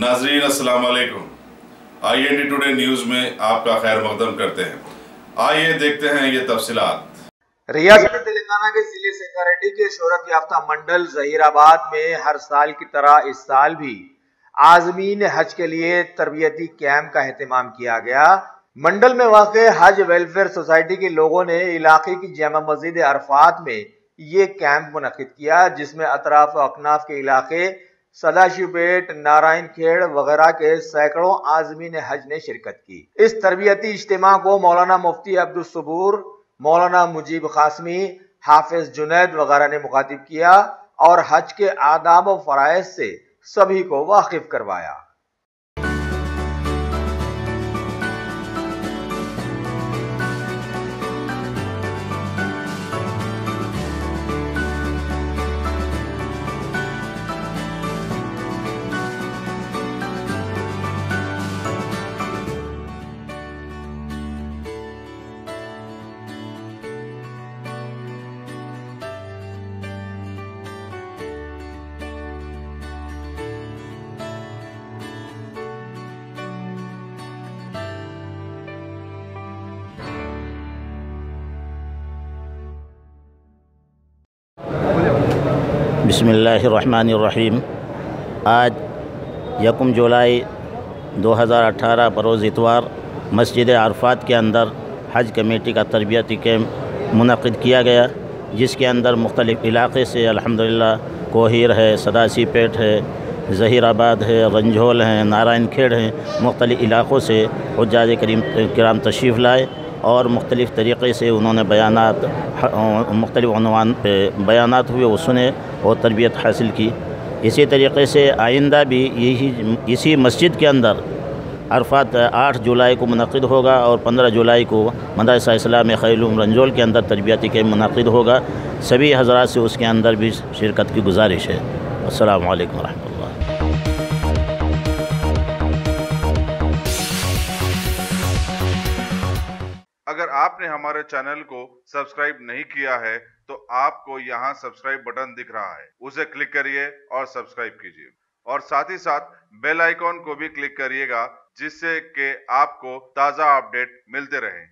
नाजरीन अस्सलाम वालेकुम। IND टुडे न्यूज़ में आपका खैर मकदम करते हैं। आइए देखते हैं ये तफसीलात। रियासत तेलंगाना के जिले संगारेड्डी के शोहरत याफ्ता मंडल जहीराबाद में हर साल की तरह इस साल भी आज़मीन हज के लिए तरबियती कैंप का एहतमाम किया गया। मंडल में वाक़ हज वेलफेयर सोसाइटी के लोगों ने इलाके की जामा मस्जिद अरफात में ये कैंप मुनक्किद किया, जिसमें अतराफ अकनाफ के इलाके सदाशिवपेट, नारायण खेड़ वगैरह के सैकड़ों आज़मीन हज ने शिरकत की। इस तरबियती इज्तिमा को मौलाना मुफ्ती अब्दुल सबूर, मौलाना मुजीब कासमी, हाफिज जुनैद वगैरह ने मुखातिब किया और हज के आदाब और फराइज से सभी को वाकिफ करवाया। बिस्मिल्लाहिर्रहमानिर्रहीम। आज 1 जुलाई 2018 बरोज़ इतवार मस्जिद अरफात के अंदर हज कमेटी का तरबियती कैंप मुनक़िद किया गया, जिसके अंदर मुख्तलिफ़ इलाक़े से अल्हम्दुलिल्लाह कोहिर है, सदाशिवपेट है, ज़हीराबाद है, रंझोल हैं, नारायण खेड़ हैं, मुख्तलिफ़ इलाक़ों से हुज्जाज किराम तशरीफ़ लाए और मुख्तलिफ़ तरीक़े से उन्होंने मुख्तलिफ़ उन्वान पे बयानात हुए, वो सुने और तरबियत हासिल की। इसी तरीक़े से आइंदा भी इसी मस्जिद के अंदर अरफात 8 जुलाई को मुनक़िद होगा और 15 जुलाई को मदरसा इस्लाम खैलूम रंजोल के अंदर तरबियती कैंप मुनक़िद होगा। सभी हज़रात से उसके अंदर भी शिरकत की गुजारिश है। अस्सलामु अलैकुम रहमतुल्लाह। अगर आपने हमारे चैनल को सब्सक्राइब नहीं किया है तो आपको यहाँ सब्सक्राइब बटन दिख रहा है, उसे क्लिक करिए और सब्सक्राइब कीजिए और साथ ही साथ बेल आइकॉन को भी क्लिक करिएगा, जिससे कि आपको ताज़ा अपडेट मिलते रहें।